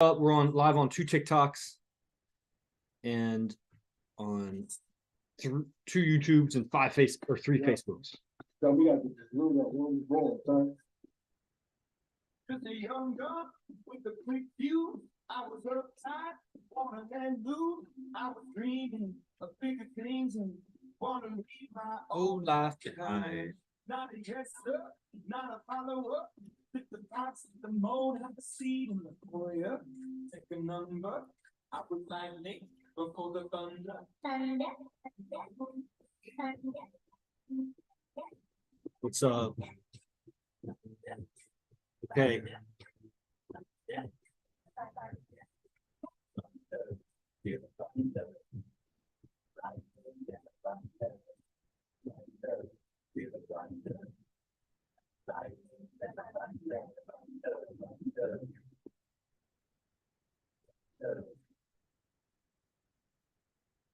We're on live on 2 TikToks and on 2 YouTubes and 3 Facebooks. So we got to rule that one roll, son. Just a young gun with a quick view. I was uptight, wanna let loose. I was dreaming of bigger things and wanna leave my old life behind. Not a yes sir, not a follow-up. Pick the box, the mold, have a seat in the foyer. Take a number. I was like Nick before the thunder. What's up? Okay.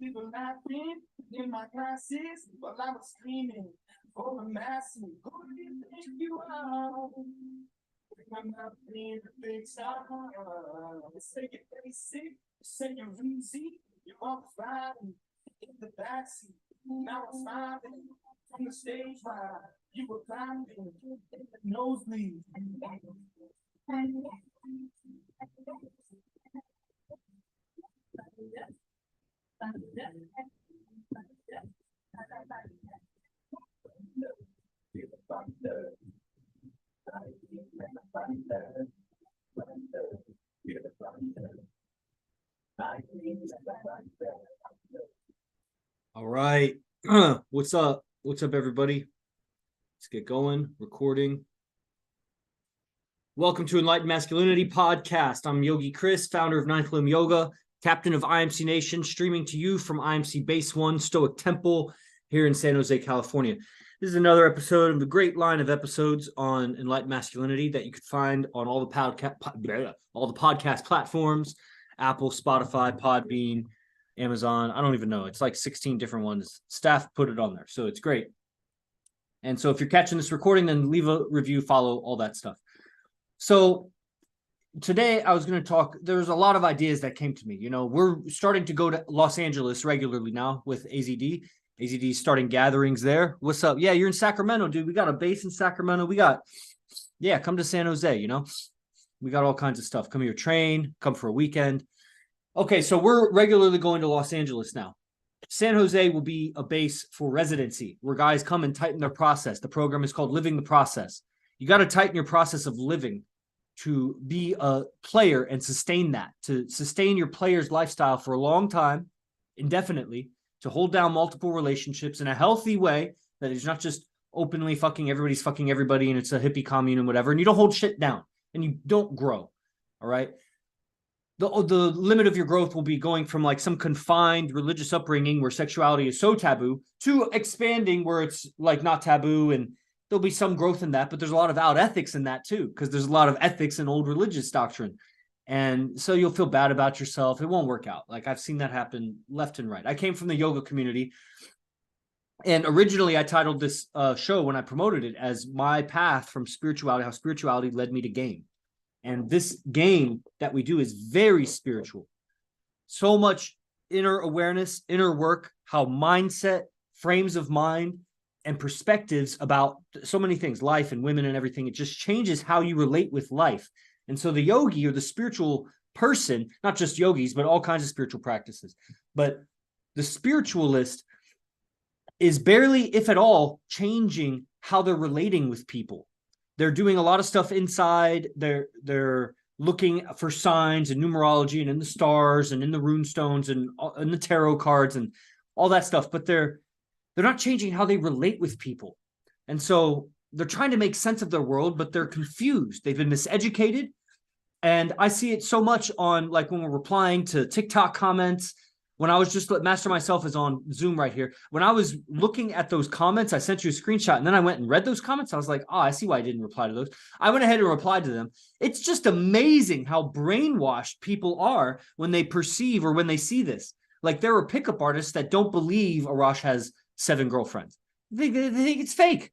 People laughing in my classes while I was screaming for the masses. Who do you think you are? I'm not being a big star. Say you're basic, say you're easy. You walk riding in the backseat. Now I'm smiling from the stage while you were climbing in the nosebleed. All right. What's up? What's up, everybody? Let's get going. Recording. Welcome to Enlightened Masculinity podcast. I'm Yogi Chris, founder of Ninth Limb Yoga, captain of IMC Nation, streaming to you from IMC Base 1 Stoic Temple here in San Jose, California. This is another episode of the great line of episodes on Enlightened Masculinity that you could find on all the podcast platforms: Apple, Spotify, Podbean, Amazon. I don't even know. It's like 16 different ones. Staff put it on there, so it's great. And so if you're catching this recording, then leave a review, follow, all that stuff. So today I was going to talk, there's a lot of ideas that came to me. You know, we're starting to go to Los Angeles regularly now with AZD. AZD starting gatherings there. What's up? Yeah, you're in Sacramento, dude. We got a base in Sacramento. Come to San Jose, you know. We got all kinds of stuff. Come here, train, come for a weekend. Okay, so we're regularly going to Los Angeles now. San Jose will be a base for residency where guys come and tighten their process. The program is called Living the Process. You got to tighten your process of living to be a player and sustain that, to sustain your player's lifestyle for a long time, indefinitely, to hold down multiple relationships in a healthy way that is not just openly fucking everybody and it's a hippie commune and whatever, and you don't hold shit down and you don't grow, all right? The limit of your growth will be going from like some confined religious upbringing where sexuality is so taboo to expanding where it's like not taboo, and there'll be some growth in that, but there's a lot of out ethics in that too, because there's a lot of ethics in old religious doctrine. And so you'll feel bad about yourself. It won't work out. Like I've seen that happen left and right. I came from the yoga community, and originally I titled this show when I promoted it as My Path from Spirituality, how spirituality led me to game. And this game that we do is very spiritual. So much inner awareness, inner work, how mindset, frames of mind, and perspectives about so many things, life and women and everything. It just changes how you relate with life. And so the yogi or the spiritual person, not just yogis, but all kinds of spiritual practices, but the spiritualist is barely, if at all, changing how they're relating with people. They're doing a lot of stuff inside. They're looking for signs and numerology and in the stars and in the rune stones and in the tarot cards and all that stuff, but they're not changing how they relate with people. And so they're trying to make sense of their world, but they're confused. They've been miseducated. And I see it so much on, like, when we're replying to TikTok comments. When I was just, MasterMyCellf is on Zoom right here. When I was looking at those comments, I sent you a screenshot, and then I went and read those comments. I was like, oh, I see why I didn't reply to those. I went ahead and replied to them. It's just amazing how brainwashed people are when they perceive or when they see this. Like, there are pickup artists that don't believe Arash has 7 girlfriends. They think it's fake.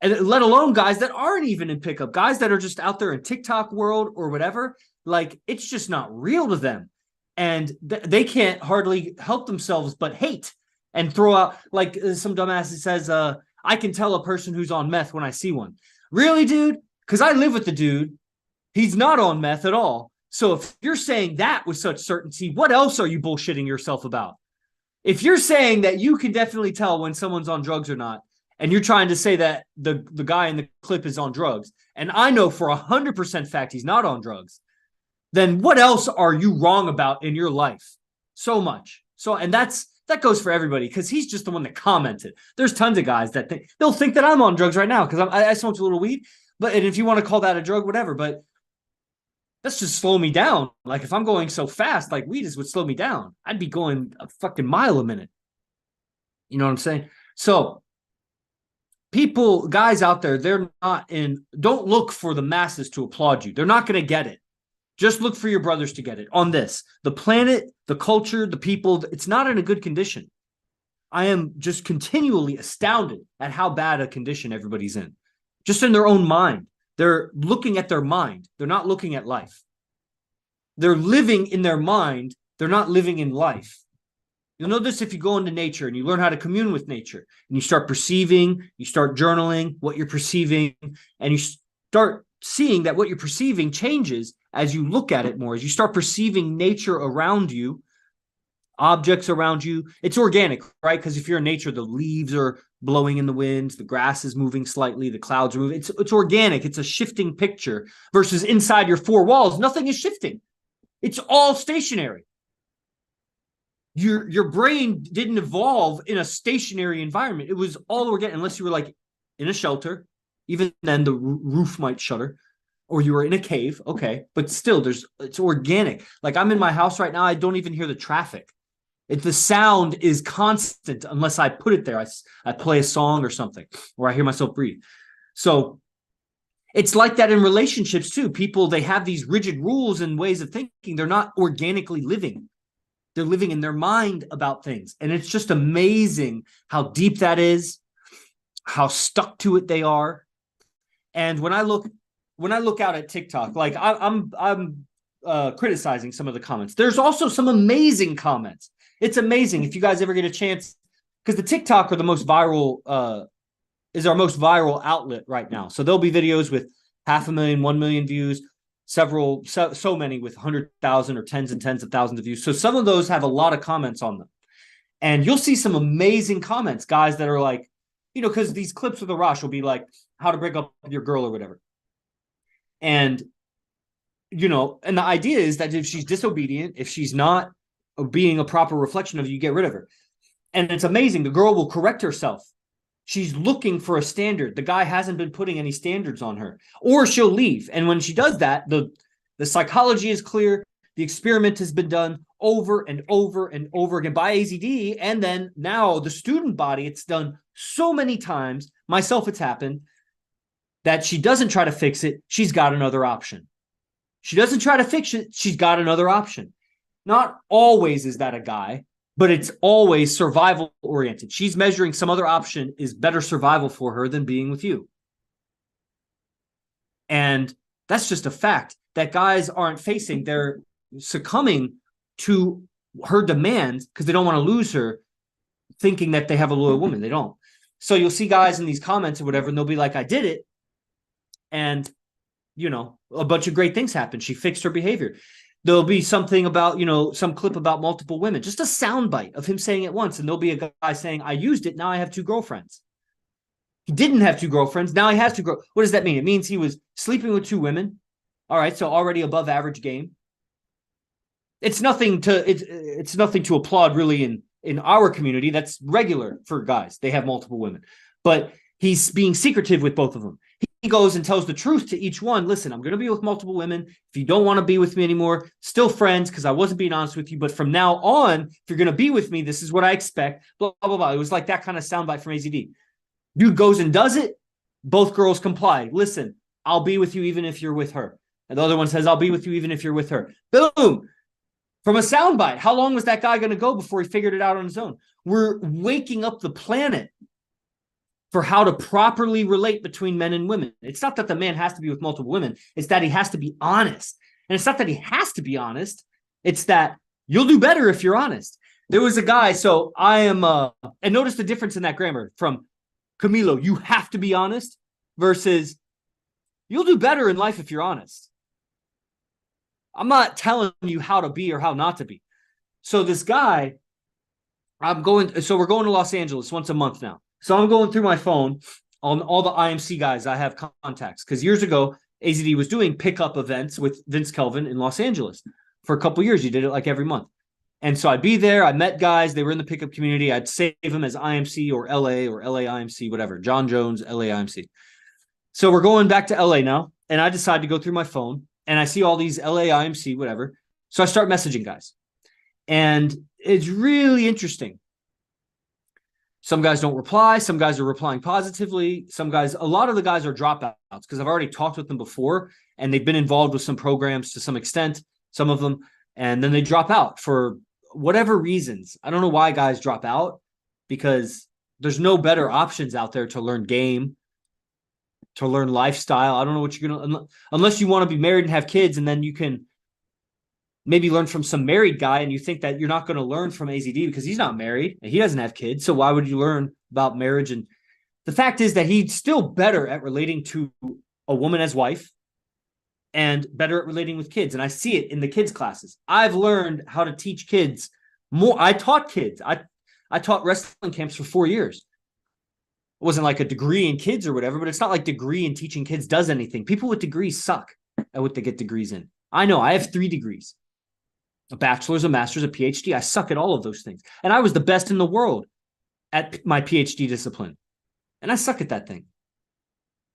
And let alone guys that aren't even in pickup, guys that are just out there in TikTok world or whatever. Like, it's just not real to them. And they can't hardly help themselves but hate and throw out, like some dumbass that says, I can tell a person who's on meth when I see one. Really, dude? Because I live with the dude. He's not on meth at all. So if you're saying that with such certainty, what else are you bullshitting yourself about? If you're saying that you can definitely tell when someone's on drugs or not, and you're trying to say that the guy in the clip is on drugs, and I know for 100% fact he's not on drugs, then what else are you wrong about in your life? So much. So, and that goes for everybody, because he's just the one that commented. There's tons of guys that they'll think that I'm on drugs right now because I smoked a little weed. But and if you want to call that a drug, whatever. But that's just slow me down. Like, if I'm going so fast, like weed would slow me down. I'd be going a fucking mile a minute. You know what I'm saying? So guys out there, don't look for the masses to applaud you. They're not going to get it. Just look for your brothers to get it on this. The planet, the culture, the people, it's not in a good condition. I am just continually astounded at how bad a condition everybody's in. Just in their own mind. They're looking at their mind. They're not looking at life. They're living in their mind. They're not living in life. You'll know this if you go into nature and you learn how to commune with nature and you start perceiving, you start journaling what you're perceiving, and you start seeing that what you're perceiving changes as you look at it more, as you start perceiving nature around you, objects around you. It's organic, right? Because if you're in nature, the leaves are blowing in the wind, the grass is moving slightly, the clouds are moving. It's organic. It's a shifting picture versus inside your four walls. Nothing is shifting. It's all stationary. Your brain didn't evolve in a stationary environment. It was all organic, unless you were like in a shelter. Even then, the roof might shutter, or you were in a cave. Okay, but still, it's organic. Like, I'm in my house right now. I don't even hear the traffic. The sound is constant unless I put it there. I play a song or something, or I hear myself breathe. So it's like that in relationships too. People, they have these rigid rules and ways of thinking. They're not organically living. They're living in their mind about things. And it's just amazing how deep that is, how stuck to it they are. And when I look out at TikTok, like I'm criticizing some of the comments. There's also some amazing comments. It's amazing if you guys ever get a chance, because the TikTok are the most viral, is our most viral outlet right now. So there'll be videos with 500,000, 1 million views, so many with 100,000 or tens and tens of thousands of views. So some of those have a lot of comments on them. And you'll see some amazing comments, guys that are like, because these clips with the Rosh will be like, how to break up with your girl or whatever. And, and the idea is that if she's disobedient, if she's not being a proper reflection of you, get rid of her. And it's amazing. The girl will correct herself. She's looking for a standard. The guy hasn't been putting any standards on her, or she'll leave. And when she does that, the psychology is clear. The experiment has been done over and over and over again by AZD. And then now the student body, it's done so many times. Myself, it's happened that she doesn't try to fix it. She's got another option. She doesn't try to fix it. She's got another option. Not always is that a guy, but it's always survival oriented. She's measuring some other option is better survival for her than being with you. And that's just a fact that guys aren't facing. They're succumbing to her demands because they don't want to lose her, thinking that they have a loyal woman. They don't. So you'll see guys in these comments or whatever, and they'll be like, I did it. And, a bunch of great things happen. She fixed her behavior. There'll be something about, some clip about multiple women, just a soundbite of him saying it once. And there'll be a guy saying, I used it. Now I have 2 girlfriends. He didn't have 2 girlfriends. Now he has 2 girlfriends. What does that mean? It means he was sleeping with 2 women. All right. So already above average game. It's nothing to applaud really in our community. That's regular for guys. They have multiple women, but he's being secretive with both of them. He goes and tells the truth to each one. Listen, I'm going to be with multiple women. If you don't want to be with me anymore, still friends, because I wasn't being honest with you. But from now on, if you're going to be with me, this is what I expect. Blah, blah, blah. It was like that kind of soundbite from AZD. Dude goes and does it. Both girls comply. Listen, I'll be with you even if you're with her. And the other one says, I'll be with you even if you're with her. Boom. From a soundbite. How long was that guy going to go before he figured it out on his own? We're waking up the planet for how to properly relate between men and women. It's not that the man has to be with multiple women. It's that he has to be honest. And it's not that he has to be honest. It's that you'll do better if you're honest. There was a guy, so I am, and notice the difference in that grammar from Camilo, you have to be honest, versus you'll do better in life if you're honest. I'm not telling you how to be or how not to be. So this guy, we're going to Los Angeles once a month now. So I'm going through my phone on all the IMC guys I have contacts. Because years ago, AZD was doing pickup events with Vince Kelvin in Los Angeles. For a couple of years, he did it like every month. And so I'd be there. I met guys. They were in the pickup community. I'd save them as IMC or LA IMC, whatever. John Jones, LA IMC. So we're going back to LA now. And I decide to go through my phone. And I see all these LA IMC, whatever. So I start messaging guys. And it's really interesting. Some guys don't reply. Some guys are replying positively. A lot of the guys are dropouts because I've already talked with them before and they've been involved with some programs to some extent, some of them, and then they drop out for whatever reasons. I don't know why guys drop out because there's no better options out there to learn game, to learn lifestyle. I don't know what you're going to, unless you want to be married and have kids, and then you can maybe learn from some married guy, and you think that you're not going to learn from AZD because he's not married and he doesn't have kids. So why would you learn about marriage? And the fact is that he's still better at relating to a woman as wife and better at relating with kids. And I see it in the kids classes. I've learned how to teach kids more. I taught kids. I taught wrestling camps for 4 years. It wasn't like a degree in kids or whatever, but it's not like degree in teaching kids does anything. People with degrees suck at what they get degrees in. I know I have 3 degrees. A bachelor's, a master's, a PhD. I suck at all of those things. And I was the best in the world at my PhD discipline. And I suck at that thing.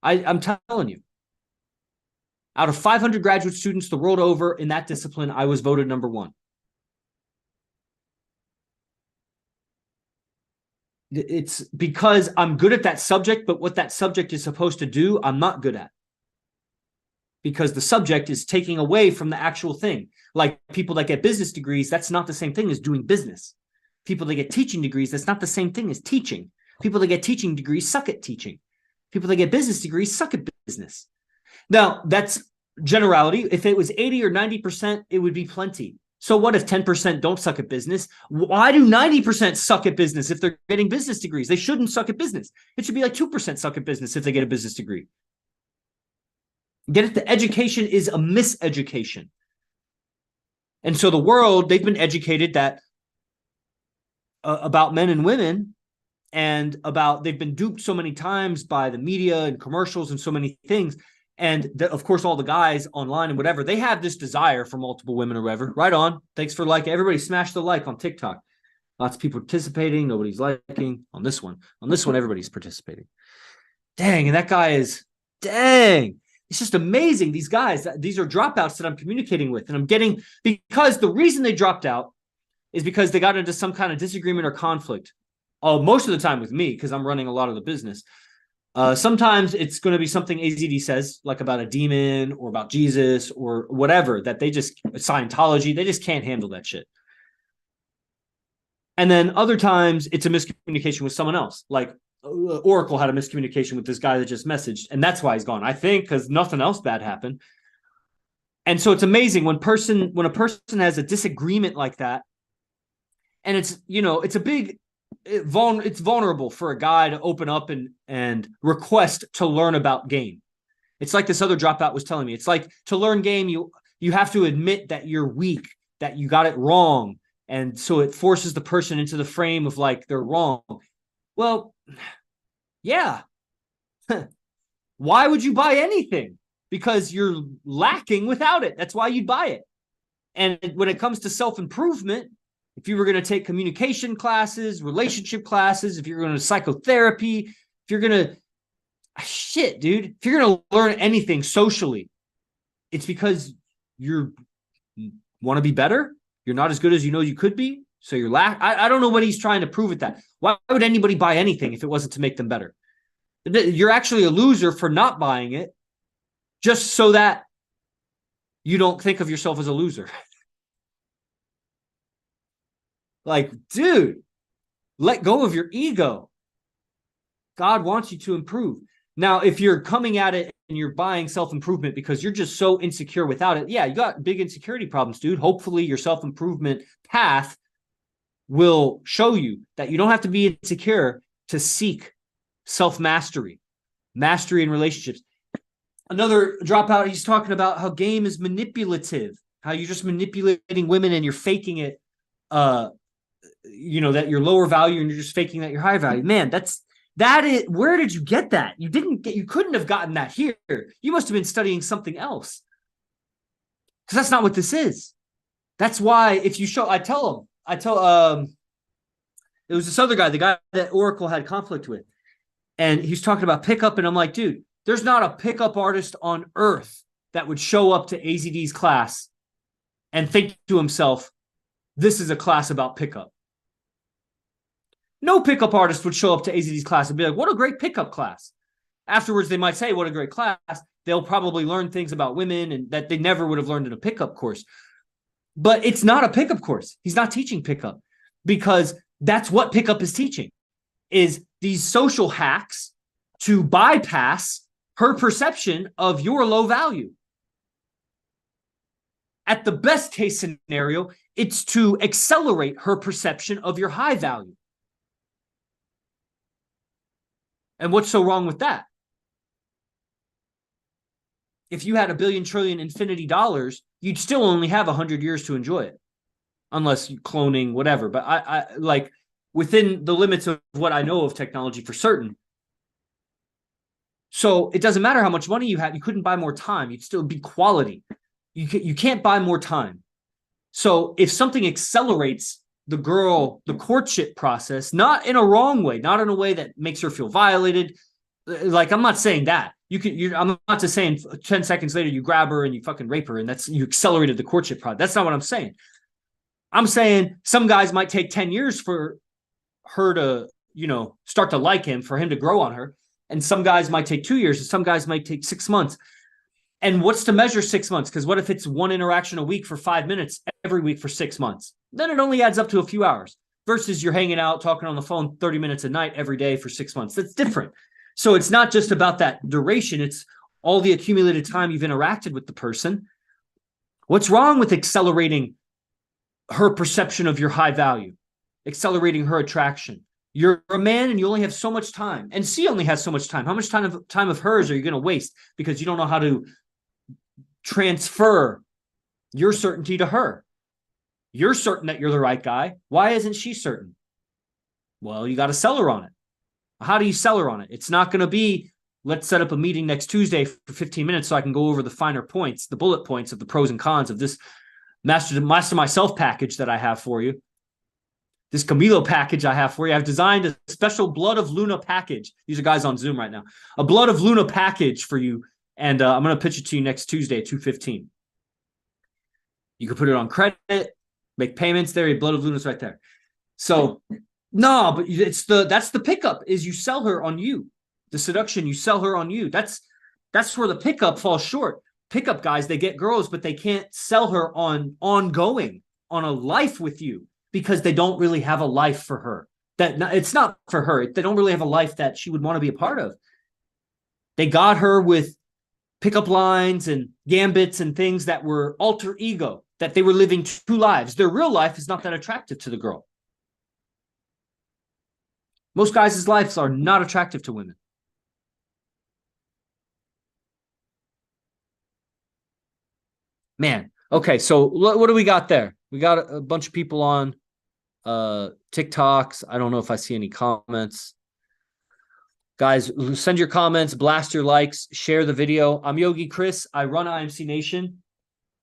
I'm telling you. Out of 500 graduate students the world over in that discipline, I was voted number 1. It's because I'm good at that subject, but what that subject is supposed to do, I'm not good at. Because the subject is taking away from the actual thing. Like people that get business degrees, that's not the same thing as doing business. People that get teaching degrees, that's not the same thing as teaching. People that get teaching degrees suck at teaching. People that get business degrees suck at business. Now, that's generality. If it was 80 or 90%, it would be plenty. So what if 10% don't suck at business? Why do 90% suck at business if they're getting business degrees? They shouldn't suck at business. It should be like 2% suck at business if they get a business degree. Get it? The education is a miseducation. And so the world, they've been educated that about men and women, and they've been duped so many times by the media and commercials and so many things. And of course, all the guys online and whatever, they have this desire for multiple women or whatever. Right on. Thanks for liking. Everybody smash the like on TikTok. Lots of people participating. Nobody's liking on this one. On this one, everybody's participating. Dang. And that guy is, dang. It's just amazing. These guys, these are dropouts that I'm communicating with. And I'm getting, because the reason they dropped out is because they got into some kind of disagreement or conflict. Most of the time with me, because I'm running a lot of the business. Sometimes it's going to be something AZD says, like about a demon or about Jesus or whatever, that they just, Scientology, they just can't handle that shit. And then other times it's a miscommunication with someone else. Like Oracle had a miscommunication with this guy that just messaged, and that's why he's gone, I think, because nothing else bad happened. And so it's amazing when a person has a disagreement like that, and it's, it's a big, it's vulnerable for a guy to open up and request to learn about game. It's like this other dropout was telling me. It's like to learn game, you have to admit that you're weak, that you got it wrong. And so it forces the person into the frame of like they're wrong. Well, yeah. Why would you buy anything? Because you're lacking without it. That's why you'd buy it. And when it comes to self-improvement, if you were going to take communication classes, relationship classes, if you're going to psychotherapy, if you're going to, shit, dude, if you're going to learn anything socially, it's because you want to be better. You're not as good as you know you could be. So you're I don't know what he's trying to prove with that. Why would anybody buy anything if it wasn't to make them better? You're actually a loser for not buying it, just so that you don't think of yourself as a loser. Like, dude, let go of your ego. God wants you to improve. Now, if you're coming at it and you're buying self-improvement because you're just so insecure without it, yeah, you got big insecurity problems, dude. Hopefully your self-improvement path will show you that you don't have to be insecure to seek self-mastery, mastery in relationships. Another dropout, he's talking about how game is manipulative, how you're just manipulating women and you're faking it, that you're lower value and you're just faking that you're high value. Man, that is, where did you get that? You couldn't have gotten that here. You must have been studying something else. Because that's not what this is. That's why if you show, it was this other guy, the guy that Oracle had conflict with. And he's talking about pickup. And I'm like, dude, there's not a pickup artist on earth that would show up to AZD's class and think to himself, this is a class about pickup. No pickup artist would show up to AZD's class and be like, what a great pickup class. Afterwards, they might say, what a great class. They'll probably learn things about women and that they never would have learned in a pickup course. But it's not a pickup course. He's not teaching pickup because that's what pickup is teaching, is these social hacks to bypass her perception of your low value. At the best case scenario, it's to accelerate her perception of your high value. And what's so wrong with that? If you had $1 billion trillion infinity dollars, you'd still only have 100 years to enjoy it, unless you cloning, whatever. But I like within the limits of what I know of technology for certain. So it doesn't matter how much money you have. You couldn't buy more time. You'd still be quality. You can't buy more time. So if something accelerates the courtship process, not in a wrong way, not in a way that makes her feel violated. Like, I'm not saying that. I'm not just saying 10 seconds later you grab her and you fucking rape her and you accelerated the courtship process. That's not what I'm saying. I'm saying some guys might take 10 years for her to, start to like him, for him to grow on her. And some guys might take 2 years and some guys might take 6 months. And what's to measure 6 months? Because what if it's one interaction a week for 5 minutes every week for 6 months? Then it only adds up to a few hours versus you're hanging out, talking on the phone 30 minutes a night every day for 6 months. That's different. So it's not just about that duration. It's all the accumulated time you've interacted with the person. What's wrong with accelerating her perception of your high value, accelerating her attraction? You're a man and you only have so much time. And she only has so much time. How much time of hers are you going to waste because you don't know how to transfer your certainty to her? You're certain that you're the right guy. Why isn't she certain? Well, you got to sell her on it. How do you sell her on it? It's not going to be, let's set up a meeting next Tuesday for 15 minutes so I can go over the finer points, the bullet points of the pros and cons of this MasterMyCellf package that I have for you. This Camilo package I have for you. I've designed a special Blood of Luna package. These are guys on Zoom right now. A Blood of Luna package for you. And I'm going to pitch it to you next Tuesday at 2:15. You can put it on credit, make payments there. Your Blood of Luna's right there. So, no, but that's the pickup, is you sell her on you. The seduction, you sell her on you. That's where the pickup falls short. Pickup guys, they get girls, but they can't sell her on ongoing, on a life with you, because they don't really have a life for her. It's not for her. They don't really have a life that she would want to be a part of. They got her with pickup lines and gambits and things that were alter ego, that they were living two lives. Their real life is not that attractive to the girl. Most guys' lives are not attractive to women. Man, okay, so what do we got there? We got a bunch of people on TikToks. I don't know if I see any comments. Guys, send your comments, blast your likes, share the video. I'm Yogi Chris. I run IMC Nation,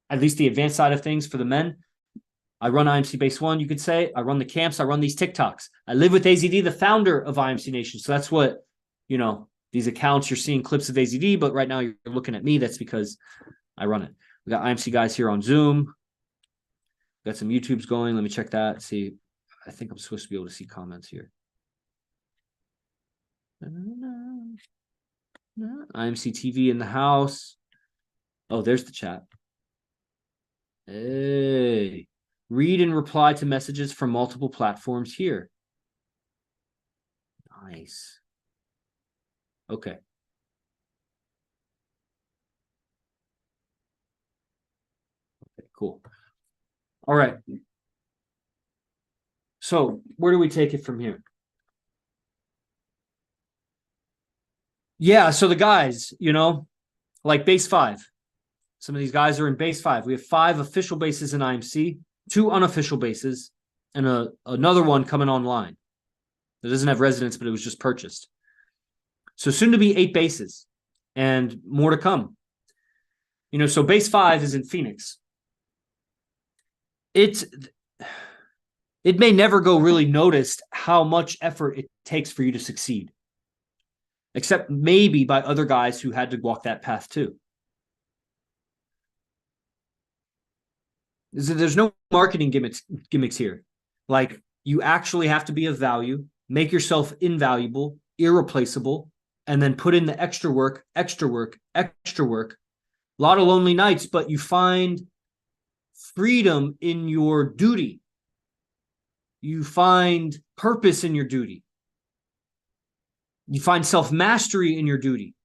at least the advanced side of things for the men. I run IMC Base 1, you could say. I run the camps. I run these TikToks. I live with AZD, the founder of IMC Nation. So that's what, these accounts, you're seeing clips of AZD, but right now you're looking at me. That's because I run it. We got IMC guys here on Zoom. Got some YouTubes going. Let me check that. See, I think I'm supposed to be able to see comments here. IMC TV in the house. Oh, there's the chat. Hey. Read and reply to messages from multiple platforms here. Nice. Okay. Cool. All right. So where do we take it from here? Yeah, so the guys, like base 5. Some of these guys are in base 5. We have 5 official bases in IMC, 2 unofficial bases, and another one coming online. It doesn't have residence, but it was just purchased. So soon to be 8 bases and more to come. So base 5 is in Phoenix. It may never go really noticed how much effort it takes for you to succeed, except maybe by other guys who had to walk that path too. There's no marketing gimmicks here. Like, you actually have to be of value, make yourself invaluable, irreplaceable, and then put in the extra work. A lot of lonely nights, but you find freedom in your duty. You find purpose in your duty. You find self-mastery in your duty.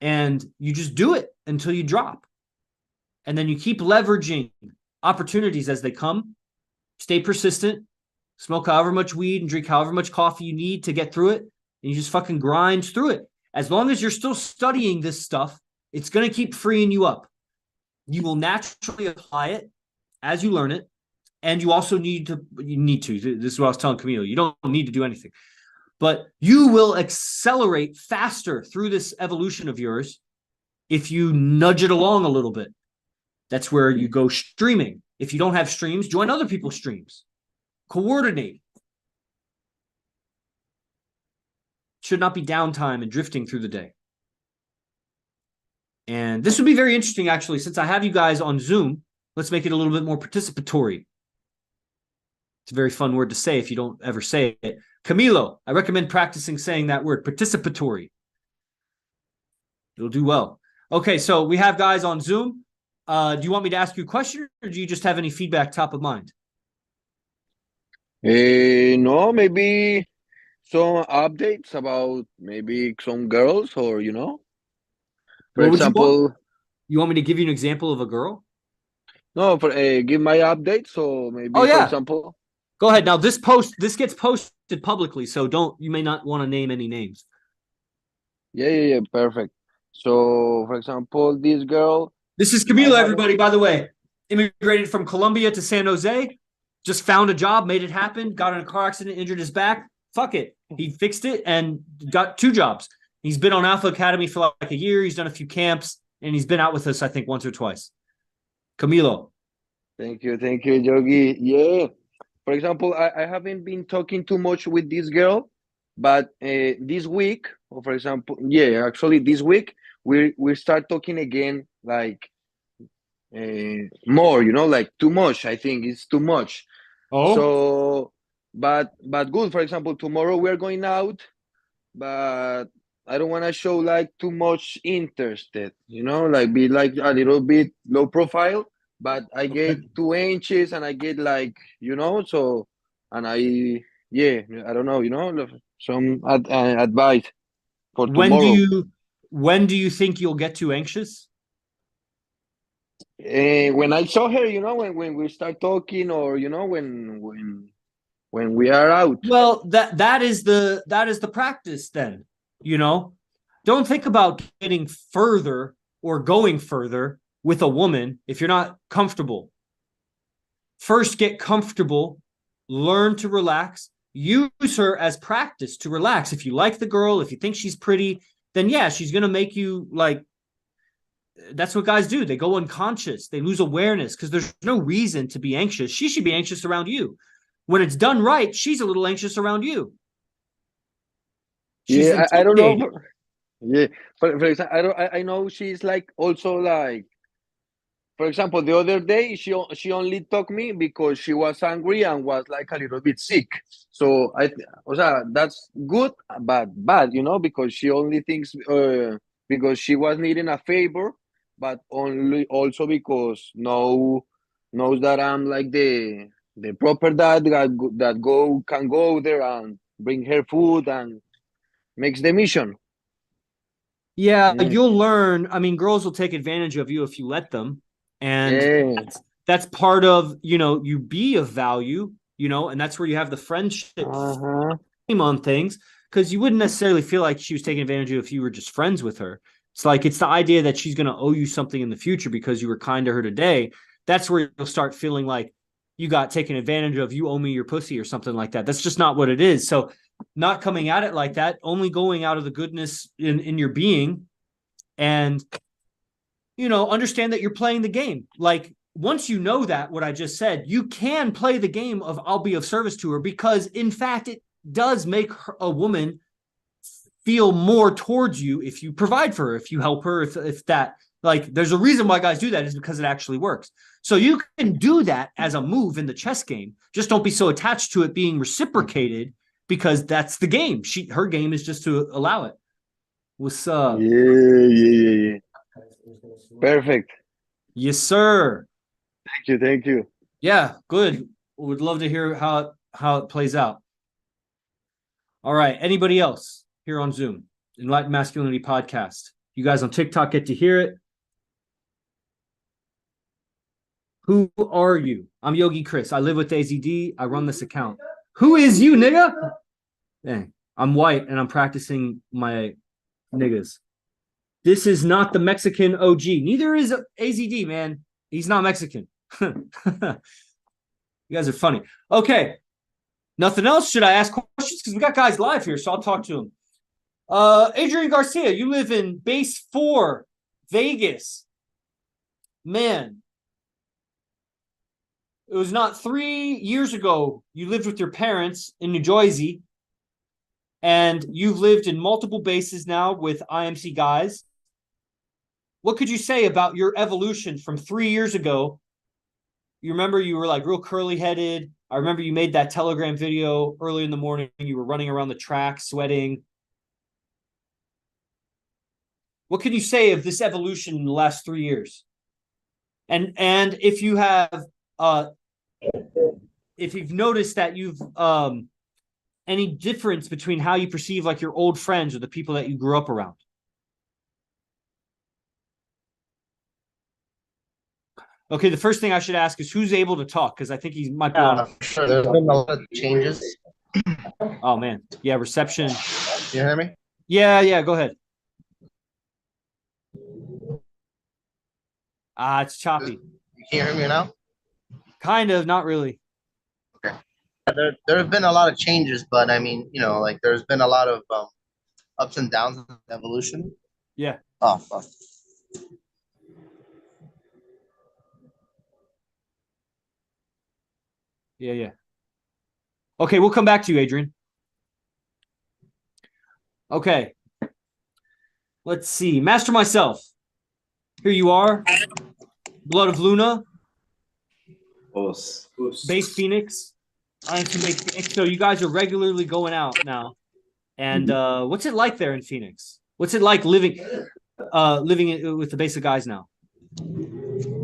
And you just do it until you drop. And then you keep leveraging opportunities as they come. Stay persistent. Smoke however much weed and drink however much coffee you need to get through it. And you just fucking grind through it. As long as you're still studying this stuff, it's going to keep freeing you up. You will naturally apply it as you learn it. And you also need to. This is what I was telling Camilo. You don't need to do anything. But you will accelerate faster through this evolution of yours if you nudge it along a little bit. That's where you go streaming. If you don't have streams, join other people's streams. Coordinate. Should not be downtime and drifting through the day. And this would be very interesting, actually, since I have you guys on Zoom. Let's make it a little bit more participatory. It's a very fun word to say if you don't ever say it. Camilo, I recommend practicing saying that word, participatory. It'll do well. Okay, so we have guys on Zoom. Do you want me to ask you a question, or do you just have any feedback top of mind? No, maybe some updates about maybe some girls, or for What would example, you want me to give you an example of a girl? no, for give my update. So maybe, Oh, for yeah. example, Go ahead. Now this gets posted publicly, so you may not want to name any names. yeah, perfect. So, for example, this girl. This is Camilo, everybody, by the way. Immigrated from Colombia to San Jose. Just found a job, made it happen, got in a car accident, injured his back. Fuck it. He fixed it and got 2 jobs. He's been on Alpha Academy for like a year. He's done a few camps, and he's been out with us, I think, once or twice. Camilo. Thank you, Yogi. Yeah. For example, I haven't been talking too much with this girl, but this week, or for example, yeah, actually this week, we start talking again, like more, like too much. I think it's too much. Oh. So, but good. For example, tomorrow we're going out, but I don't want to show like too much interested, like be like a little bit low profile. But I get 2 inches and I get like, so, and I don't know, some advice for tomorrow. When do you think you'll get too anxious? When I saw her, when we start talking, or when we are out. Well, that is the practice then. Don't think about getting further or going further with a woman if you're not comfortable. First, get comfortable, learn to relax, use her as practice to relax. If you like the girl, if you think she's pretty, then yeah, she's going to make you like, that's what guys do. They go unconscious. They lose awareness because there's no reason to be anxious. She should be anxious around you. When it's done right, she's a little anxious around you. Yeah, I don't know. Yeah, for example, I know she's like also like, for example, the other day she only took me because she was angry and was like a little bit sick. So that's good, but bad, because she only thinks because she was needing a favor, but only also because knows that I'm like the proper dad that can go there and bring her food and makes the mission. Yeah, you'll learn. I mean, girls will take advantage of you if you let them. And Yeah. that's part of, you be of value, and that's where you have the friendship on things, because you wouldn't necessarily feel like she was taking advantage of you if you were just friends with her. It's like, it's the idea that she's going to owe you something in the future because you were kind to her today. That's where you'll start feeling like you got taken advantage of. You owe me your pussy or something like that. That's just not what it is. So not coming at it like that, only going out of the goodness in your being, and, understand that you're playing the game. Like, once you know that, what I just said, you can play the game of I'll be of service to her, because in fact, it does make a woman feel more towards you if you provide for her, if you help her, if that, like, there's a reason why guys do that, is because it actually works. So you can do that as a move in the chess game. Just don't be so attached to it being reciprocated, because that's the game. Her game is just to allow it. What's up? Yeah. Perfect. Yes, sir. Thank you. Yeah, good. Would love to hear how it plays out. All right. Anybody else here on Zoom? Enlightened Masculinity Podcast. You guys on TikTok get to hear it. Who are you? I'm Yogi Chris. I live with AZD. I run this account. Who is you, nigga? Dang. I'm white and I'm practicing my niggas. This is not the Mexican OG. Neither is AZD, man. He's not Mexican. You guys are funny. Okay. Nothing else? Should I ask questions? Because we got guys live here, so I'll talk to them. Adrian Garcia, you live in Base 4, Vegas. Man. It was not 3 years ago you lived with your parents in New Jersey, and you've lived in multiple bases now with IMC guys. What could you say about your evolution from 3 years ago? You remember you were like real curly-headed. I remember you made that Telegram video early in the morning. You were running around the track, sweating. What can you say of this evolution in the last 3 years? And if you have, if you've noticed that you've any difference between how you perceive like your old friends or the people that you grew up around? Okay, the first thing I should ask is who's able to talk, because I think he might be on. Sure. There's been a lot of changes. Oh man, yeah, reception. You hear me? Yeah, go ahead. It's choppy. You can't hear me now? Kind of, not really. Okay. There have been a lot of changes, but I mean, like there's been a lot of ups and downs in evolution. Yeah. Oh, fuck. Yeah. Okay, we'll come back to you, Adrian. Okay. Let's see. MasterMyCellf. Here you are. Blood of Luna. Base Phoenix. IMC Base Phoenix. So you guys are regularly going out now. And what's it like there in Phoenix? What's it like living with the base of guys now?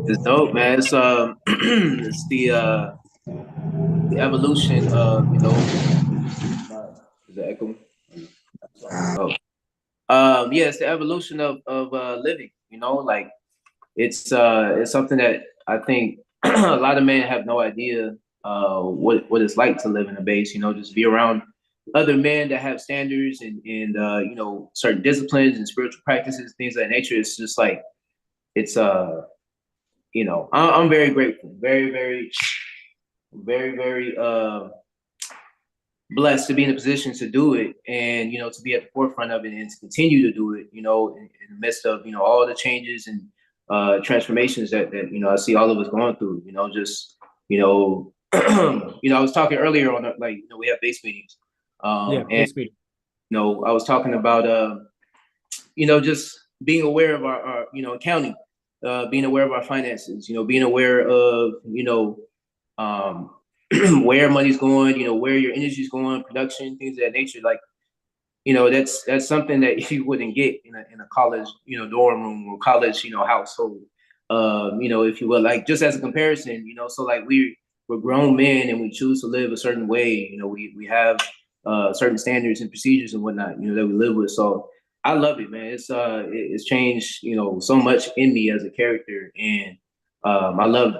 It's dope, man. It's it's the evolution of, is the echo? Yeah, it's the evolution of living, like it's something that I think a lot of men have no idea what it's like to live in a base, just be around other men that have standards and certain disciplines and spiritual practices, things of that nature. It's just like, it's I'm very grateful, very blessed to be in a position to do it, and to be at the forefront of it and to continue to do it, in the midst of all the changes and transformations that I see all of us going through. I was talking earlier on we have base meetings, base meeting. I was talking about just being aware of our accounting, being aware of our finances, being aware of where money's going, where your energy's going, production, things of that nature. Like, that's something that you wouldn't get in a college, dorm room or college, household. If you will, like, just as a comparison, so like we're grown men and we choose to live a certain way. We have certain standards and procedures and whatnot, that we live with. So I love it, man. It's changed, so much in me as a character, and I love,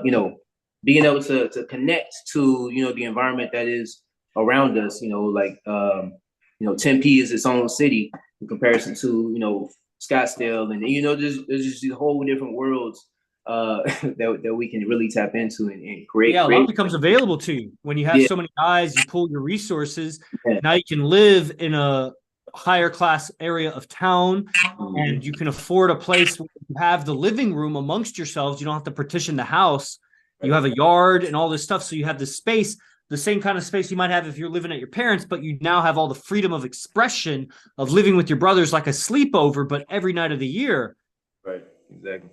being able to connect to, the environment that is around us, like, 10P is its own city in comparison to, Scottsdale. And, there's just these whole different worlds that we can really tap into and create. Yeah, a lot becomes available to you when you have so many guys, you pull your resources. Yeah. Now you can live in a higher class area of town, and you can afford a place where you have the living room amongst yourselves. You don't have to partition the house. You have a yard and all this stuff. So you have the space, the same kind of space you might have if you're living at your parents', but you now have all the freedom of expression of living with your brothers like a sleepover, but every night of the year. Right, exactly.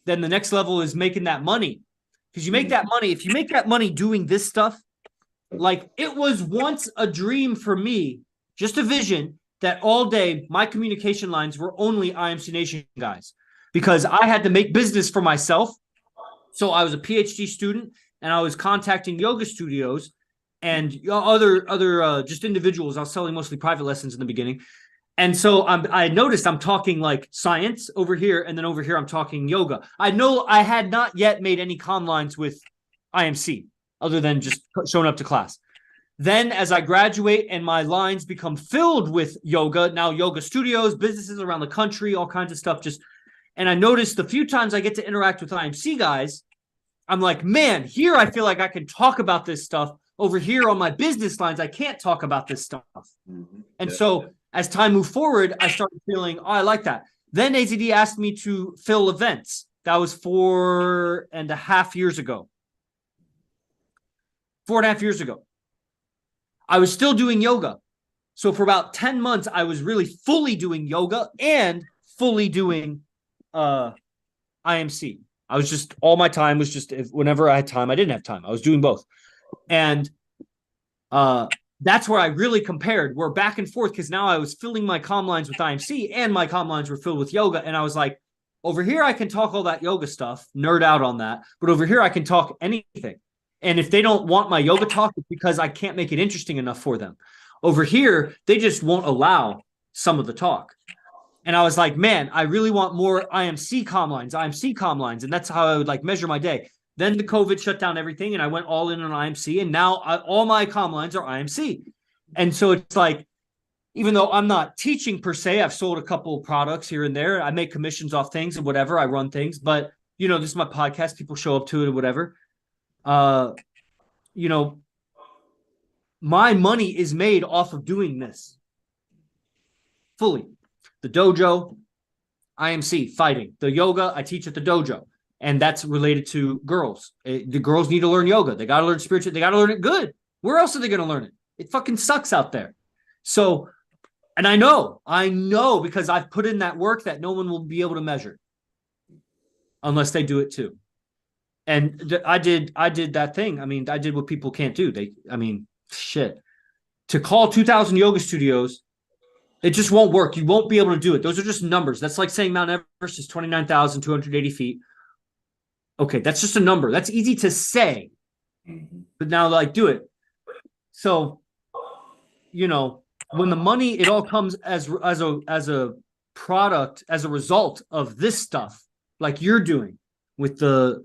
Then the next level is making that money. Because you make that money, if you make that money doing this stuff, like it was once a dream for me, just a vision, that all day my communication lines were only IMC Nation guys, because I had to make business for myself. So I was a PhD student, and I was contacting yoga studios and other just individuals. I was selling mostly private lessons in the beginning. And so I noticed I'm talking like science over here, and then over here I'm talking yoga. I know I had not yet made any comm lines with IMC other than just showing up to class. Then as I graduate and my lines become filled with yoga, now yoga studios, businesses around the country, all kinds of stuff. And I noticed the few times I get to interact with IMC guys, I'm like, man, here I feel like I can talk about this stuff. Over here on my business lines, I can't talk about this stuff. And so as time moved forward, I started feeling, oh, I like that. Then AZD asked me to fill events. That was 4.5 years ago. 4.5 years ago. I was still doing yoga. So for about 10 months, I was really fully doing yoga and fully doing IMC. I was just, all my time was just, whenever I had time, I didn't have time. I was doing both. And that's where I really compared. We're back and forth, because now I was filling my comm lines with IMC and my comm lines were filled with yoga. And I was like, over here, I can talk all that yoga stuff, nerd out on that. But over here, I can talk anything. And if they don't want my yoga talk, it's because I can't make it interesting enough for them. Over here, they just won't allow some of the talk. And I was like, man, I really want more IMC comm lines. And that's how I would like measure my day. Then the COVID shut down everything, and I went all in on IMC. And now all my comm lines are IMC. And so it's like, even though I'm not teaching per se, I've sold a couple of products here and there. I make commissions off things and whatever. I run things. But, this is my podcast. People show up to it or whatever. My money is made off of doing this fully. The dojo, IMC, fighting. The yoga, I teach at the dojo. And that's related to girls. The girls need to learn yoga. They got to learn spiritual. They got to learn it good. Where else are they going to learn it? It fucking sucks out there. So, and I know because I've put in that work that no one will be able to measure unless they do it too. And I did that thing. I mean, I did what people can't do. Shit. To call 2,000 yoga studios, it just won't work. You won't be able to do it. Those are just numbers. That's like saying Mount Everest is 29,280 feet. Okay, that's just a number. That's easy to say. But now, like, do it. So, when the money, it all comes as a product, as a result of this stuff, like you're doing with the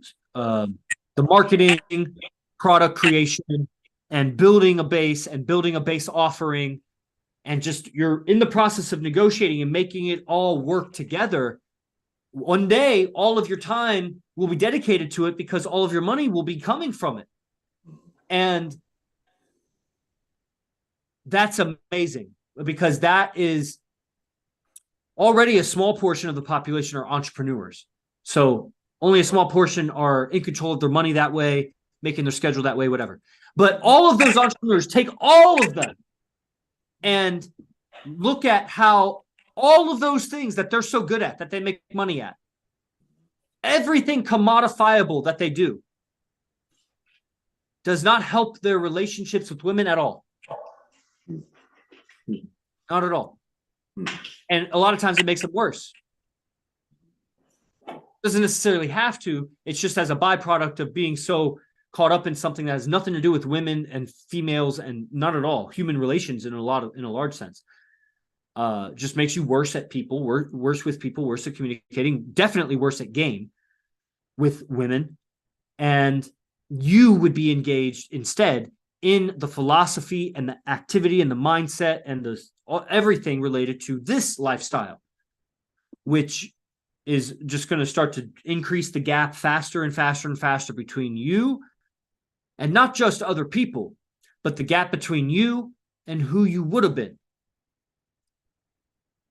marketing, product creation, and building a base offering, and just you're in the process of negotiating and making it all work together. One day, all of your time will be dedicated to it because all of your money will be coming from it. And that's amazing, because that is already a small portion of the population are entrepreneurs. So only a small portion are in control of their money that way, making their schedule that way, whatever. But all of those entrepreneurs, take all of them and look at how all of those things that they're so good at, that they make money at, everything commodifiable that they do does not help their relationships with women at all. Not at all. And a lot of times it makes them worse. Doesn't necessarily have to. It's just as a byproduct of being so caught up in something that has nothing to do with women and females, and not at all human relations in a large sense. Just makes you worse at people, worse with people, worse at communicating, definitely worse at game with women, and you would be engaged instead in the philosophy and the activity and the mindset and the everything related to this lifestyle, which is just going to start to increase the gap faster and faster and faster between you and not just other people, but the gap between you and who you would have been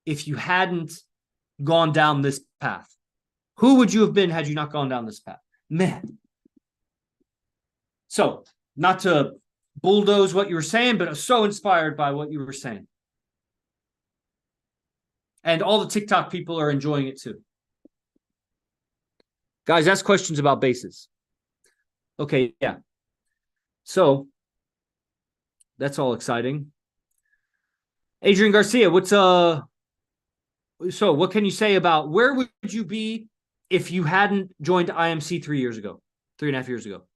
if you hadn't gone down this path. Who would you have been had you not gone down this path? Man. So, not to bulldoze what you were saying, but I was so inspired by what you were saying. And all the TikTok people are enjoying it too. Guys, ask questions about bases. Okay, yeah. So, that's all exciting. Adrian Garcia, so what can you say about where would you be if you hadn't joined IMC 3.5 years ago?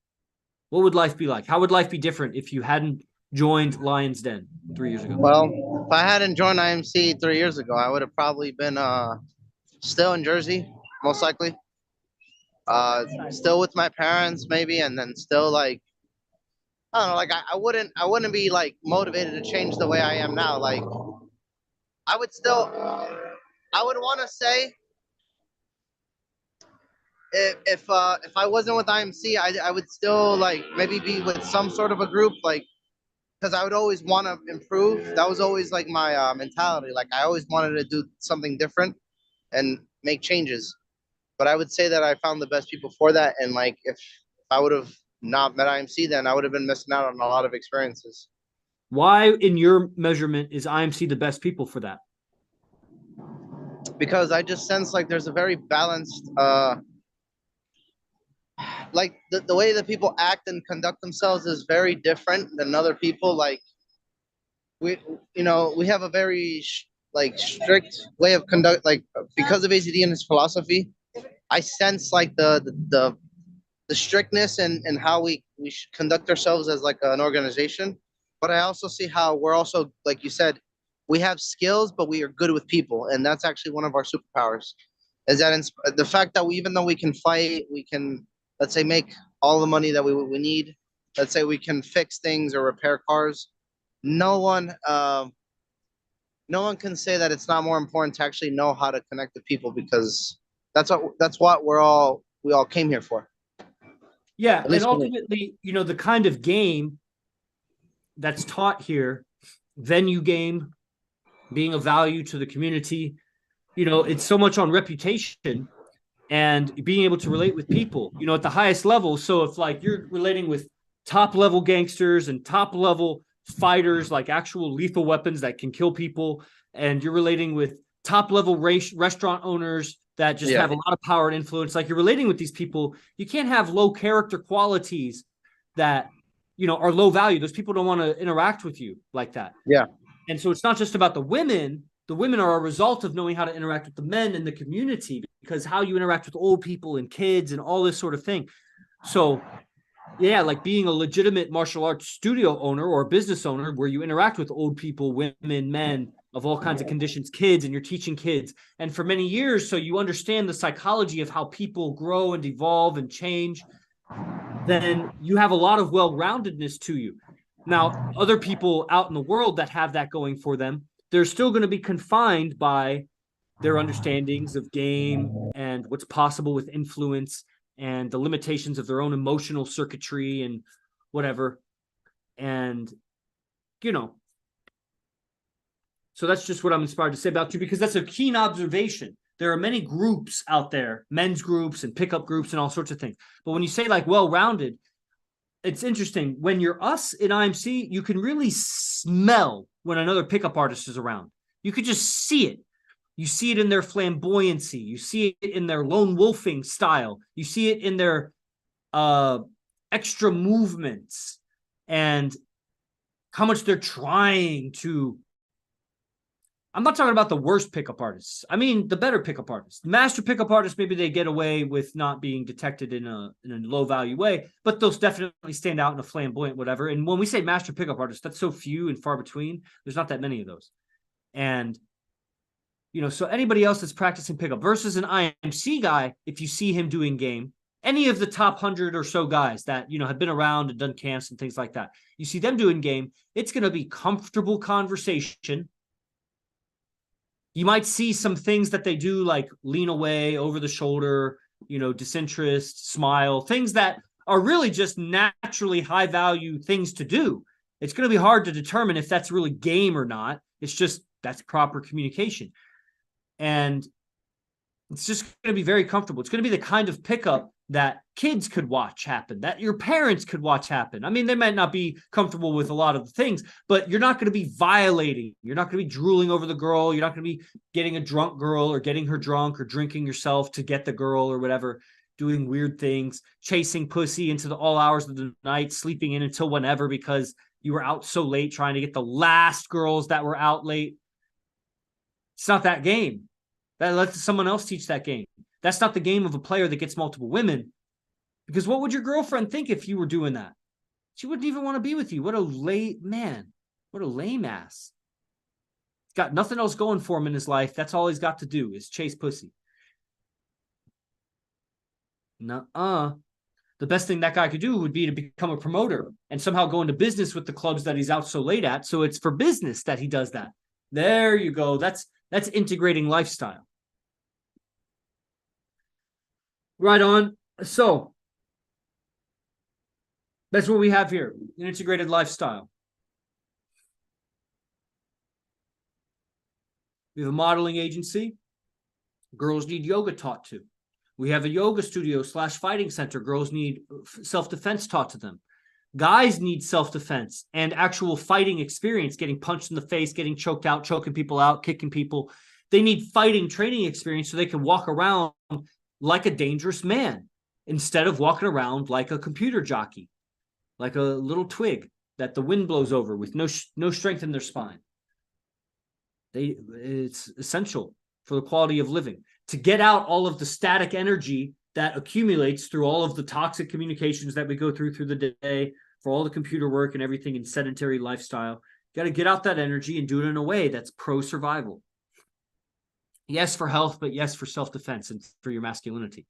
What would life be like? How would life be different if you hadn't joined Lion's Den 3 years ago? Well, if I hadn't joined IMC 3 years ago, I would have probably been still in Jersey, most likely. Still with my parents, maybe, and then still like I don't know, like I wouldn't be like motivated to change the way I am now. Like I would want to say if I wasn't with IMC, I would still like maybe be with some sort of a group, like because I would always want to improve. That was always like my mentality. Like I always wanted to do something different and make changes. But I would say that I found the best people for that. And like if I would have not met IMC, then I would have been missing out on a lot of experiences. Why, in your measurement, is IMC the best people for that? Because I just sense like there's a very balanced like the way that people act and conduct themselves is very different than other people. Like we have a very strict way of conduct, like because of AZD and his philosophy. I sense like the strictness and how we should conduct ourselves as like an organization. But I also see how we're also, like you said, we have skills, but we are good with people, and that's actually one of our superpowers. Is that the fact that even though we can fight, we can, let's say, make all the money that we need. Let's say we can fix things or repair cars. No one can say that it's not more important to actually know how to connect with people, because that's what we all came here for. Yeah, and ultimately, the kind of game that's taught here, venue game, being of value to the community, it's so much on reputation and being able to relate with people, at the highest level. So if like you're relating with top level gangsters and top level fighters, like actual lethal weapons that can kill people, and you're relating with top level restaurant owners that just have a lot of power and influence, like you're relating with these people, you can't have low character qualities that, are low value. Those people don't want to interact with you like that. Yeah. And so it's not just about the women. The women are a result of knowing how to interact with the men in the community, because how you interact with old people and kids and all this sort of thing. So yeah, like being a legitimate martial arts studio owner or a business owner where you interact with old people, women, men of all kinds of conditions, kids, and you're teaching kids. And for many years, so you understand the psychology of how people grow and evolve and change, then you have a lot of well-roundedness to you. Now, other people out in the world that have that going for them, they're still going to be confined by their understandings of game and what's possible with influence and the limitations of their own emotional circuitry and whatever. And, so that's just what I'm inspired to say about you, because that's a keen observation. There are many groups out there, men's groups and pickup groups and all sorts of things. But when you say like well-rounded, it's interesting. When you're us in IMC, you can really smell when another pickup artist is around. You could just see it. You see it in their flamboyancy. You see it in their lone wolfing style. You see it in their extra movements and how much they're trying to. I'm not talking about the worst pickup artists. I mean, the better pickup artists. The master pickup artists, maybe they get away with not being detected in a low value way, but they'll definitely stand out in a flamboyant whatever. And when we say master pickup artists, that's so few and far between. There's not that many of those. And, so anybody else that's practicing pickup versus an IMC guy, if you see him doing game, any of the top 100 or so guys that, you know, have been around and done camps and things like that, you see them doing game, it's going to be comfortable conversation. You might see some things that they do, like lean away, over the shoulder, you know, disinterest, smile, things that are really just naturally high value things to do. It's going to be hard to determine if that's really game or not. It's just, that's proper communication. And it's just going to be very comfortable. It's going to be the kind of pickup that kids could watch happen, that your parents could watch happen. I mean, they might not be comfortable with a lot of the things, but you're not going to be violating. You're not going to be drooling over the girl. You're not going to be getting a drunk girl or getting her drunk or drinking yourself to get the girl or whatever, doing weird things, chasing pussy into the all hours of the night, sleeping in until whenever because you were out so late trying to get the last girls that were out late. It's not that game. That lets someone else teach that game. That's not the game of a player that gets multiple women. Because what would your girlfriend think if you were doing that? She wouldn't even want to be with you. What a lame man. What a lame ass. He's got nothing else going for him in his life. That's all he's got to do is chase pussy. Nuh-uh. The best thing that guy could do would be to become a promoter and somehow go into business with the clubs that he's out so late at. So it's for business that he does that. There you go. That's integrating lifestyle. Right on. So that's what we have here, an integrated lifestyle. We have a modeling agency. Girls need yoga taught to. We have a yoga studio / fighting center. Girls need self-defense taught to them. Guys need self-defense and actual fighting experience, getting punched in the face, getting choked out, choking people out, kicking people. They need fighting training experience so they can walk around like a dangerous man instead of walking around like a computer jockey, like a little twig that the wind blows over with no strength in their spine. It's essential for the quality of living to get out all of the static energy that accumulates through all of the toxic communications that we go through the day, for all the computer work and everything in sedentary lifestyle. You got to get out that energy and do it in a way that's pro-survival. Yes, for health, but yes, for self-defense and for your masculinity.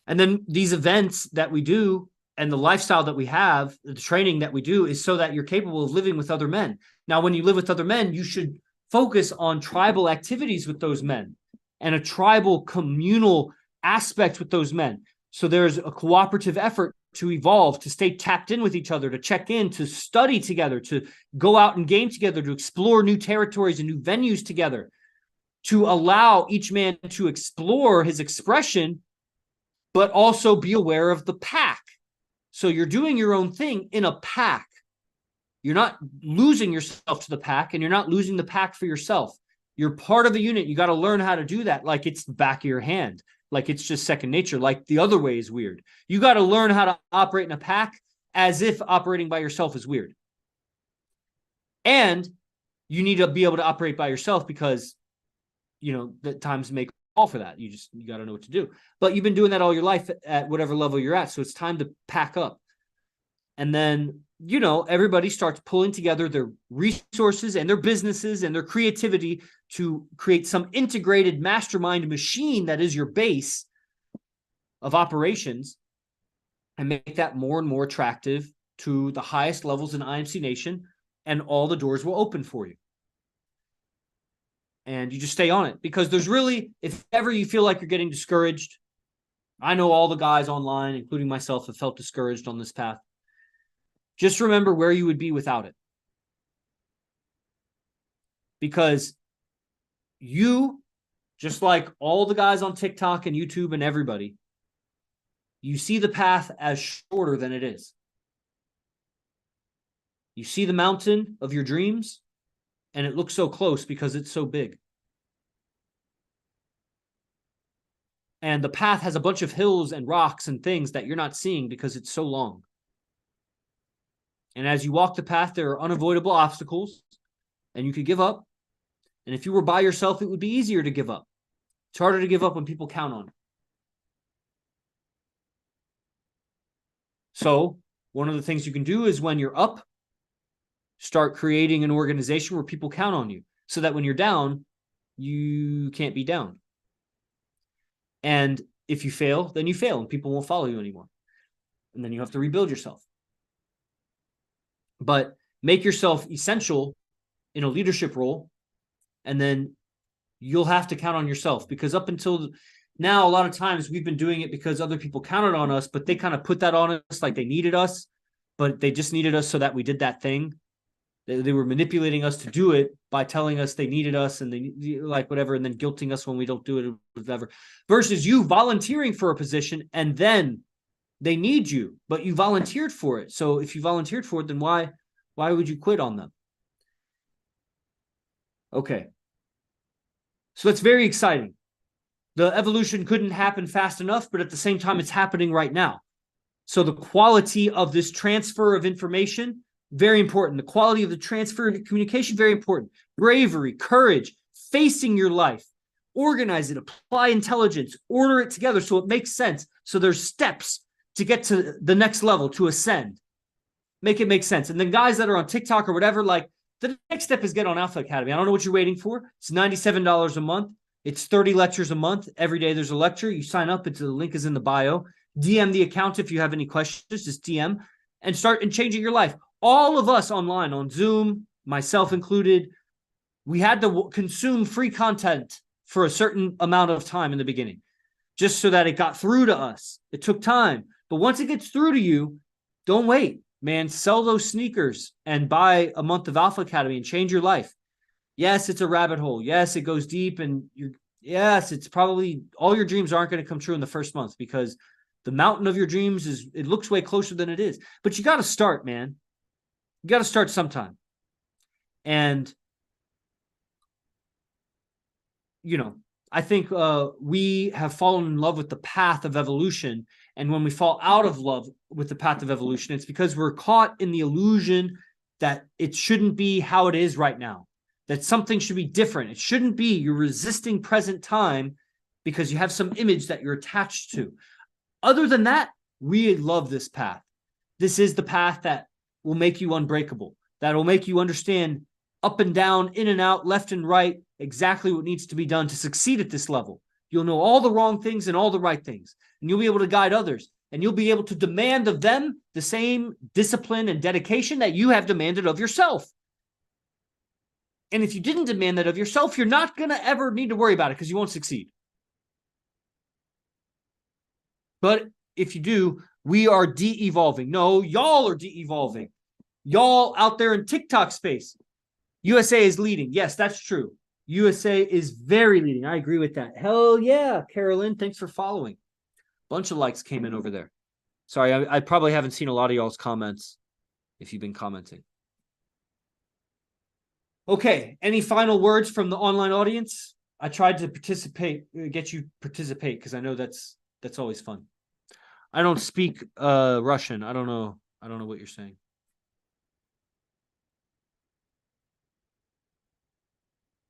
And then these events that we do and the lifestyle that we have, the training that we do, is so that you're capable of living with other men. Now, when you live with other men, you should focus on tribal activities with those men and a tribal communal aspect with those men. So there's a cooperative effort to evolve, to stay tapped in with each other, to check in, to study together, to go out and game together, to explore new territories and new venues together, to allow each man to explore his expression, but also be aware of the pack. So you're doing your own thing in a pack. You're not losing yourself to the pack, and you're not losing the pack for yourself. You're part of a unit. You got to learn how to do that like it's the back of your hand, like it's just second nature, like the other way is weird. You got to learn how to operate in a pack as if operating by yourself is weird. And you need to be able to operate by yourself because, you know, the times may call for that. You got to know what to do. But you've been doing that all your life at whatever level you're at. So it's time to pack up. And then, you know, everybody starts pulling together their resources and their businesses and their creativity to create some integrated mastermind machine that is your base of operations and make that more and more attractive to the highest levels in IMC Nation, and all the doors will open for you. And you just stay on it, because there's really, if ever you feel like you're getting discouraged, I know all the guys online, including myself, have felt discouraged on this path. Just remember where you would be without it. Because you, just like all the guys on TikTok and YouTube and everybody, you see the path as shorter than it is. You see the mountain of your dreams, and it looks so close because it's so big. And the path has a bunch of hills and rocks and things that you're not seeing because it's so long. And as you walk the path, there are unavoidable obstacles, and you could give up. And if you were by yourself, it would be easier to give up. It's harder to give up when people count on it. So one of the things you can do is, when you're up, start creating an organization where people count on you, so that when you're down, you can't be down. And if you fail, then you fail and people won't follow you anymore. And then you have to rebuild yourself. But make yourself essential in a leadership role, and then you'll have to count on yourself, because up until now, a lot of times we've been doing it because other people counted on us, but they kind of put that on us like they needed us, but they just needed us so that we did that thing. They were manipulating us to do it by telling us they needed us and they like whatever, and then guilting us when we don't do it, whatever. Versus you volunteering for a position and then they need you, but you volunteered for it. So if you volunteered for it, then why would you quit on them? Okay. So it's very exciting. The evolution couldn't happen fast enough, but at the same time, it's happening right now. So the quality of this transfer of information, very important. The quality of the transfer of communication, very important. Bravery, courage, facing your life, organize it, apply intelligence, order it together so it makes sense. So there's steps to get to the next level, to ascend. Make it make sense. And then guys that are on TikTok or whatever, like, the next step is get on Alpha Academy. I don't know what you're waiting for. It's $97 a month. It's 30 lectures a month. Every day there's a lecture. You sign up. The link is in the bio. DM the account if you have any questions. Just DM and start changing your life. All of us online on Zoom, myself included, we had to consume free content for a certain amount of time in the beginning, just so that it got through to us. It took time. But once it gets through to you, don't wait. Man, sell those sneakers and buy a month of Alpha Academy and change your life. Yes, it's a rabbit hole. Yes, it goes deep, and yes, it's probably all your dreams aren't going to come true in the first month, because the mountain of your dreams it looks way closer than it is. But you got to start, man. You got to start sometime. And I think we have fallen in love with the path of evolution. And when we fall out of love with the path of evolution, it's because we're caught in the illusion that it shouldn't be how it is right now, that something should be different. It shouldn't be. You're resisting present time because you have some image that you're attached to. Other than that, we love this path. This is the path that will make you unbreakable, that will make you understand up and down, in and out, left and right, exactly what needs to be done to succeed at this level. You'll know all the wrong things and all the right things, and you'll be able to guide others, and you'll be able to demand of them the same discipline and dedication that you have demanded of yourself. And if you didn't demand that of yourself, you're not going to ever need to worry about it, because you won't succeed. But if you do, we are de-evolving. No, y'all are de-evolving. Y'all out there in TikTok space. USA is leading. Yes, that's true. USA is very leading. I agree with that. Hell yeah, Carolyn. Thanks for following. Bunch of likes came in over there. Sorry, I probably haven't seen a lot of y'all's comments if you've been commenting. Okay, any final words from the online audience? I tried to get you participate, because I know that's always fun. I don't speak Russian. I don't know what you're saying.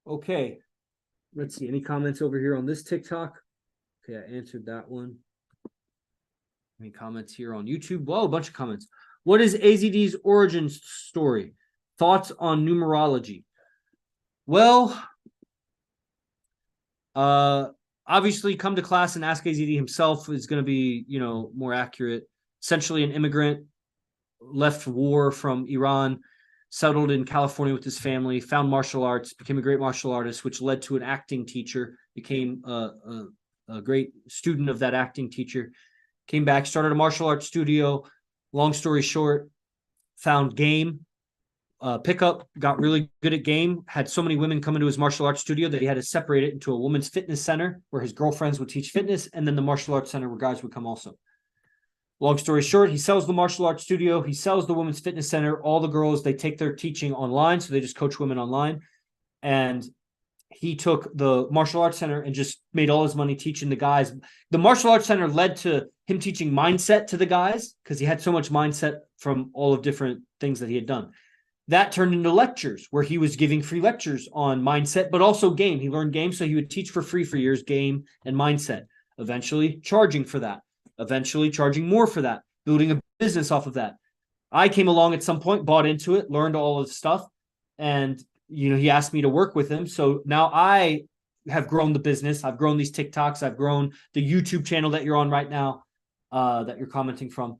Okay, let's see. Any comments over here on this TikTok? Okay, I answered that one. Any comments here on YouTube? Whoa, a bunch of comments. What is AZD's origin story? Thoughts on numerology? Well, obviously, come to class and ask AZD himself is going to be, more accurate. Essentially, an immigrant, left war from Iran, settled in California with his family, found martial arts, became a great martial artist, which led to an acting teacher, became a great student of that acting teacher, came back, started a martial arts studio. Long story short, found game, pickup, got really good at game, had so many women come into his martial arts studio that he had to separate it into a women's fitness center where his girlfriends would teach fitness, and then the martial arts center where guys would come also. Long story short, he sells the martial arts studio. He sells the women's fitness center. All the girls, they take their teaching online, so they just coach women online. And he took the martial arts center and just made all his money teaching the guys. The martial arts center led to him teaching mindset to the guys, because he had so much mindset from all of different things that he had done. That turned into lectures where he was giving free lectures on mindset, but also game. He learned game, so he would teach for free for years, game and mindset, eventually charging for that. Eventually charging more for that, building a business off of that. I came along at some point, bought into it, learned all of the stuff, and he asked me to work with him. So now I have grown the business. I've grown these TikToks. I've grown the YouTube channel that you're on right now, that you're commenting from.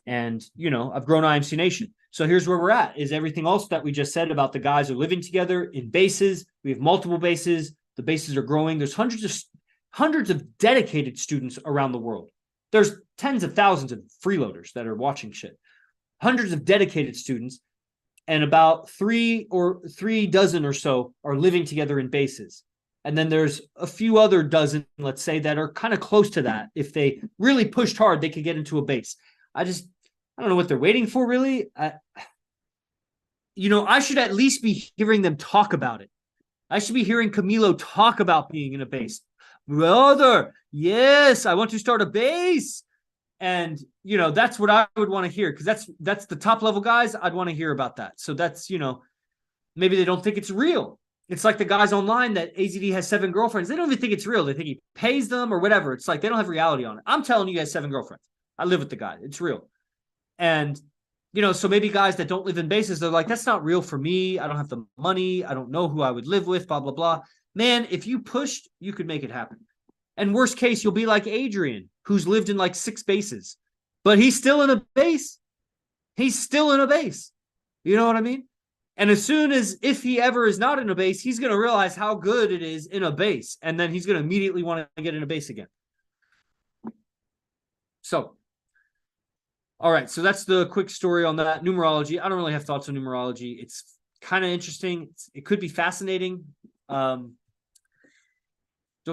And, I've grown IMC Nation. So here's where we're at, is everything else that we just said about the guys are living together in bases. We have multiple bases. The bases are growing. There's hundreds of dedicated students around the world. There's tens of thousands of freeloaders that are watching shit. Hundreds of dedicated students, and about three dozen or so are living together in bases. And then there's a few other dozen, let's say, that are kind of close to that. If they really pushed hard, they could get into a base. I don't know what they're waiting for, really. I should at least be hearing them talk about it. I should be hearing Camilo talk about being in a base. Brother, yes, I want to start a base. And, that's what I would want to hear, because that's the top level guys. I'd want to hear about that. So that's, maybe they don't think it's real. It's like the guys online that AZD has 7 girlfriends. They don't even think it's real. They think he pays them or whatever. It's like they don't have reality on it. I'm telling you, he has 7 girlfriends. I live with the guy. It's real. And, so maybe guys that don't live in bases, they're like, that's not real for me. I don't have the money. I don't know who I would live with, blah, blah, blah. Man, if you pushed, you could make it happen. And worst case, you'll be like Adrian, who's lived in like 6 bases, but he's still in a base. He's still in a base. You know what I mean? And as soon as, if he ever is not in a base, he's going to realize how good it is in a base. And then he's going to immediately want to get in a base again. So, all right. So that's the quick story on that. Numerology. I don't really have thoughts on numerology. It's kind of interesting. It could be fascinating. Don't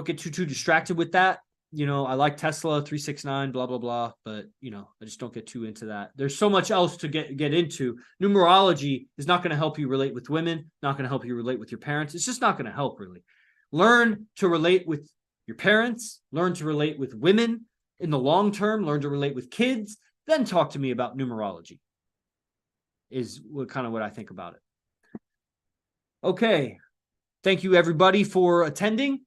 get too distracted with that. I like Tesla 369, blah, blah, blah. But, I just don't get too into that. There's so much else to get into. Numerology is not going to help you relate with women, not going to help you relate with your parents. It's just not going to help, really. Learn to relate with your parents. Learn to relate with women in the long term. Learn to relate with kids. Then talk to me about numerology, is what I think about it. Okay. Thank you, everybody, for attending.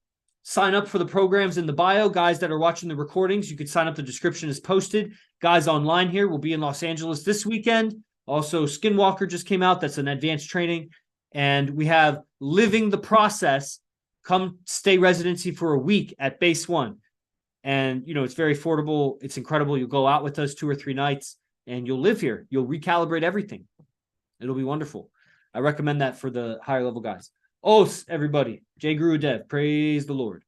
Sign up for the programs in the bio. Guys that are watching the recordings, you could sign up. The description is posted. Guys online here will be in Los Angeles this weekend. Also, Skinwalker just came out. That's an advanced training. And we have Living the Process. Come stay residency for a week at Base 1. And, it's very affordable. It's incredible. You'll go out with us 2 or 3 nights and you'll live here. You'll recalibrate everything. It'll be wonderful. I recommend that for the higher level guys. Os, everybody. Jay Guru Dev. Praise the Lord.